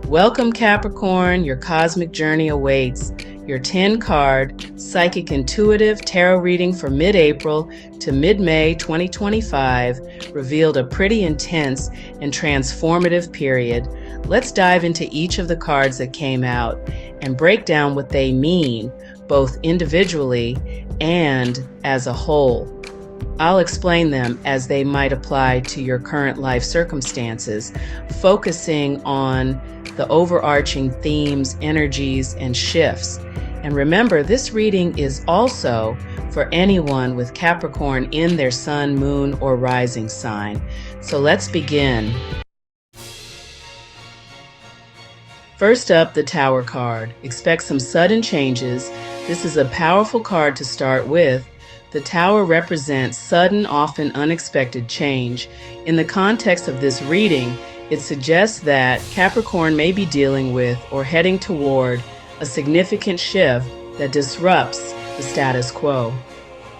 Welcome, Capricorn. Your cosmic journey awaits. Your 10-card Psychic Intuitive Tarot Reading for mid-April to mid-May 2025 revealed a pretty intense and transformative period. Let's dive into each of the cards that came out and break down what they mean, both individually and as a whole. I'll explain them as they might apply to your current life circumstances, focusing on the overarching themes, energies, and shifts. And remember, this reading is also for anyone with Capricorn in their sun, moon, or rising sign. So let's begin. First up, the Tower card. Expect some sudden changes. This is a powerful card to start with. The Tower represents sudden, often unexpected change. In the context of this reading, it suggests that Capricorn may be dealing with or heading toward a significant shift that disrupts the status quo.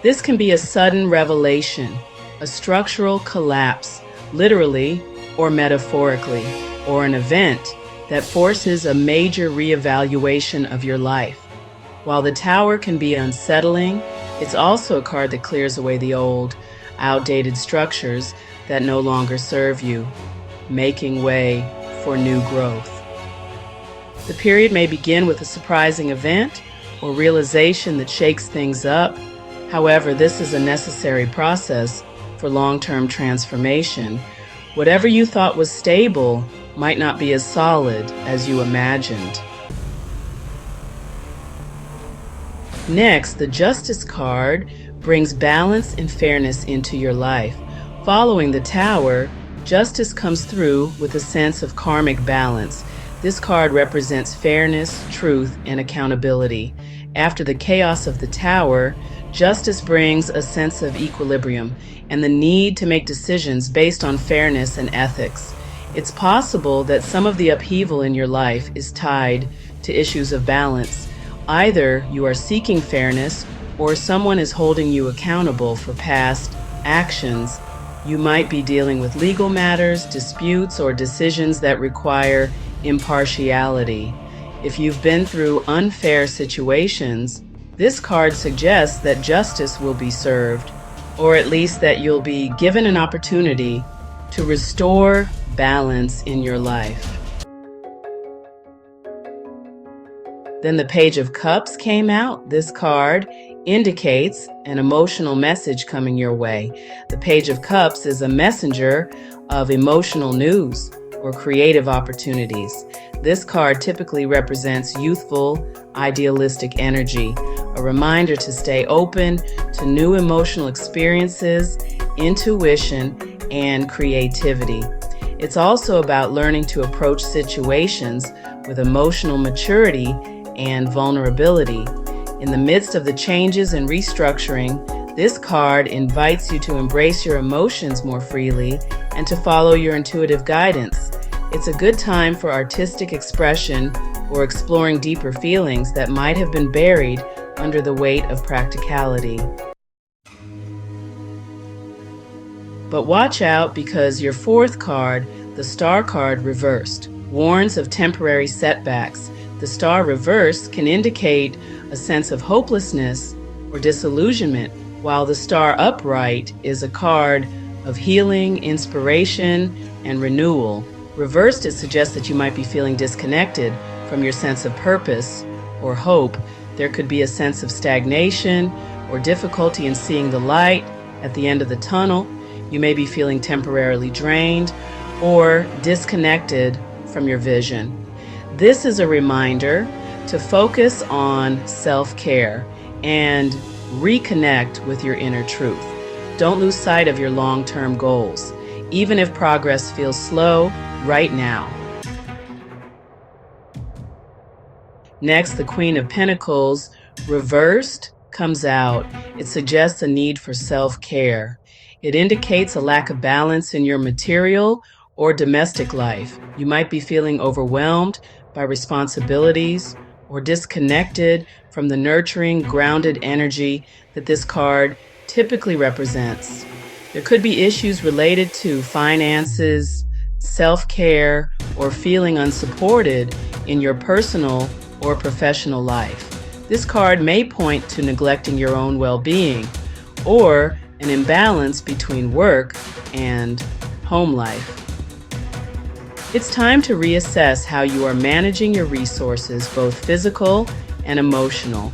This can be a sudden revelation, a structural collapse, literally or metaphorically, or an event that forces a major reevaluation of your life. While the Tower can be unsettling, it's also a card that clears away the old, outdated structures that no longer serve you, making way for new growth. The period may begin with a surprising event or realization that shakes things up. However, this is a necessary process for long-term transformation. Whatever you thought was stable might not be as solid as you imagined. Next, the Justice card brings balance and fairness into your life. Following the Tower, Justice comes through with a sense of karmic balance. This card represents fairness, truth, and accountability. After the chaos of the Tower, Justice brings a sense of equilibrium and the need to make decisions based on fairness and ethics. It's possible that some of the upheaval in your life is tied to issues of balance. Either you are seeking fairness or someone is holding you accountable for past actions. You might be dealing with legal matters, disputes, or decisions that require impartiality. If you've been through unfair situations, this card suggests that justice will be served, or at least that you'll be given an opportunity to restore balance in your life. Then the Page of Cups came out. This card indicates an emotional message coming your way. The Page of Cups is a messenger of emotional news or creative opportunities. This card typically represents youthful, idealistic energy, a reminder to stay open to new emotional experiences, intuition, and creativity. It's also about learning to approach situations with emotional maturity and vulnerability. In the midst of the changes and restructuring, this card invites you to embrace your emotions more freely and to follow your intuitive guidance. It's a good time for artistic expression or exploring deeper feelings that might have been buried under the weight of practicality. But watch out, because your fourth card, the Star card reversed, warns of temporary setbacks. The Star reverse can indicate a sense of hopelessness or disillusionment, while the Star upright is a card of healing, inspiration, and renewal. Reversed, it suggests that you might be feeling disconnected from your sense of purpose or hope. There could be a sense of stagnation or difficulty in seeing the light at the end of the tunnel. You may be feeling temporarily drained or disconnected from your vision. This is a reminder to focus on self-care and reconnect with your inner truth. Don't lose sight of your long-term goals, even if progress feels slow right now. Next, the Queen of Pentacles reversed comes out. It suggests a need for self-care. It indicates a lack of balance in your material or domestic life. You might be feeling overwhelmed by responsibilities or disconnected from the nurturing, grounded energy that this card typically represents. There could be issues related to finances, self-care, or feeling unsupported in your personal or professional life. This card may point to neglecting your own well-being or an imbalance between work and home life. It's time to reassess how you are managing your resources, both physical and emotional.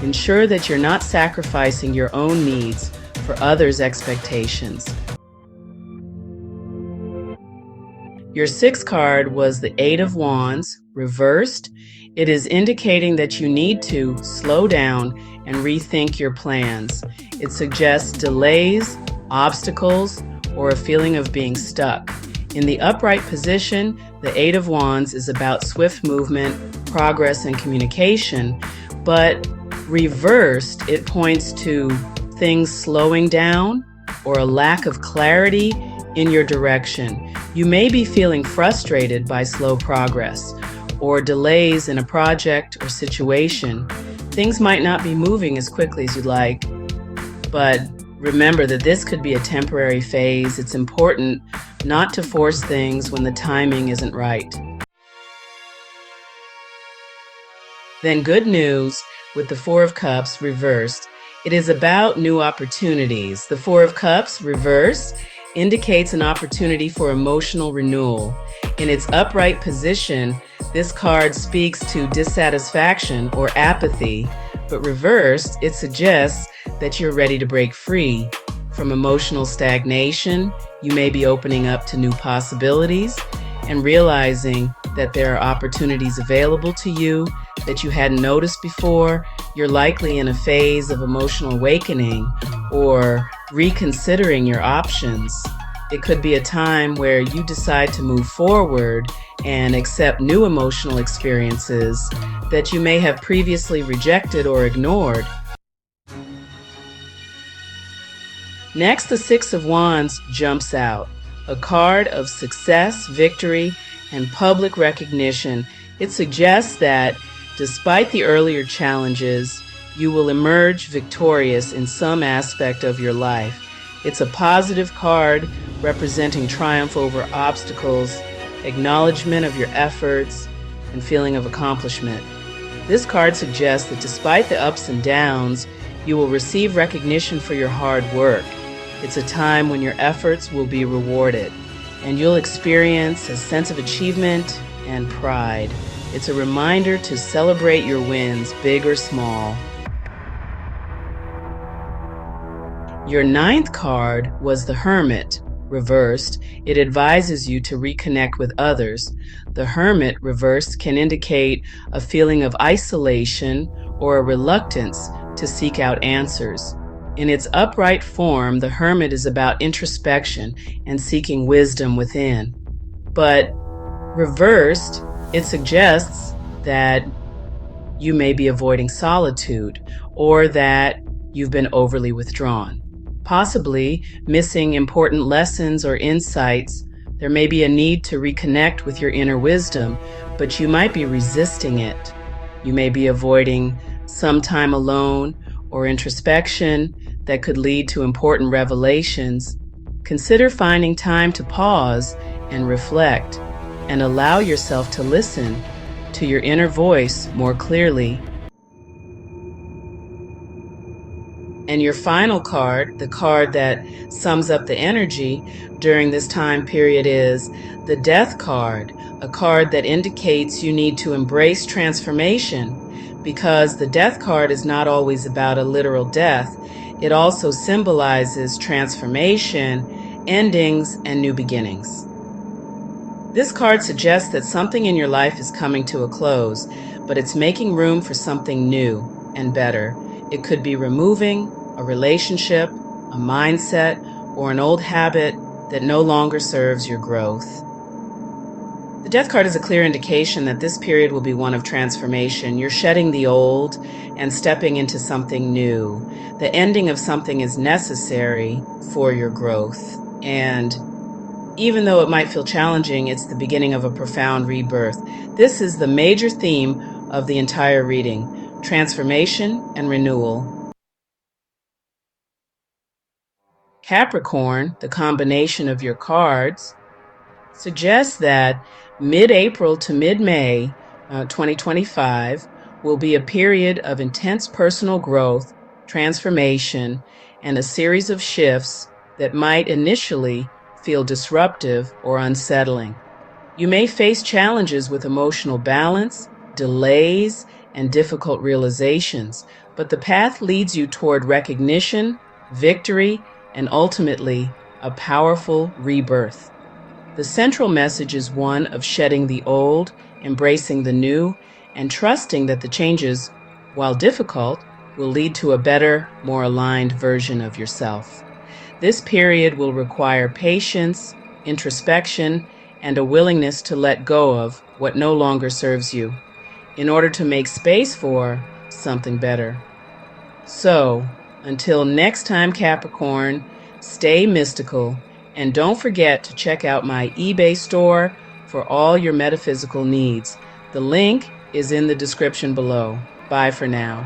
Ensure that you're not sacrificing your own needs for others' expectations. Your sixth card was the Eight of Wands, reversed. It is indicating that you need to slow down and rethink your plans. It suggests delays, obstacles, or a feeling of being stuck. In the upright position, the Eight of Wands is about swift movement, progress, and communication, but reversed, it points to things slowing down or a lack of clarity in your direction. You may be feeling frustrated by slow progress or delays in a project or situation. Things might not be moving as quickly as you'd like, but remember that this could be a temporary phase. It's important not to force things when the timing isn't right. Then good news with the Four of Cups reversed. It is about new opportunities. The Four of Cups reversed indicates an opportunity for emotional renewal. In its upright position, this card speaks to dissatisfaction or apathy, but reversed, it suggests that you're ready to break free from emotional stagnation. You may be opening up to new possibilities and realizing that there are opportunities available to you that you hadn't noticed before. You're likely in a phase of emotional awakening or reconsidering your options. It could be a time where you decide to move forward and accept new emotional experiences that you may have previously rejected or ignored. Next, the Six of Wands jumps out, a card of success, victory, and public recognition. It suggests that despite the earlier challenges, you will emerge victorious in some aspect of your life. It's a positive card representing triumph over obstacles, acknowledgement of your efforts, and feeling of accomplishment. This card suggests that despite the ups and downs, you will receive recognition for your hard work. It's a time when your efforts will be rewarded, and you'll experience a sense of achievement and pride. It's a reminder to celebrate your wins, big or small. Your ninth card was the Hermit, reversed. It advises you to reconnect with others. The Hermit, reversed, can indicate a feeling of isolation or a reluctance to seek out answers. In its upright form, the Hermit is about introspection and seeking wisdom within. But reversed, it suggests that you may be avoiding solitude or that you've been overly withdrawn, possibly missing important lessons or insights. There may be a need to reconnect with your inner wisdom, but you might be resisting it. You may be avoiding some time alone or introspection that could lead to important revelations. Consider finding time to pause and reflect and allow yourself to listen to your inner voice more clearly. And your final card, the card that sums up the energy during this time period, is the Death card, a card that indicates you need to embrace transformation, because the Death card is not always about a literal death. It also symbolizes transformation, endings, and new beginnings. This card suggests that something in your life is coming to a close, but it's making room for something new and better. It could be removing a relationship, a mindset, or an old habit that no longer serves your growth. The Death card is a clear indication that this period will be one of transformation. You're shedding the old and stepping into something new. The ending of something is necessary for your growth. And even though it might feel challenging, it's the beginning of a profound rebirth. This is the major theme of the entire reading: transformation and renewal. Capricorn, the combination of your cards, suggests that mid-April to mid-May 2025 will be a period of intense personal growth, transformation, and a series of shifts that might initially feel disruptive or unsettling. You may face challenges with emotional balance, delays, and difficult realizations, but the path leads you toward recognition, victory, and ultimately a powerful rebirth. The central message is one of shedding the old, embracing the new, and trusting that the changes, while difficult, will lead to a better, more aligned version of yourself. This period will require patience, introspection, and a willingness to let go of what no longer serves you in order to make space for something better. So, until next time, Capricorn, stay mystical, and don't forget to check out my eBay store for all your metaphysical needs. The link is in the description below. Bye for now.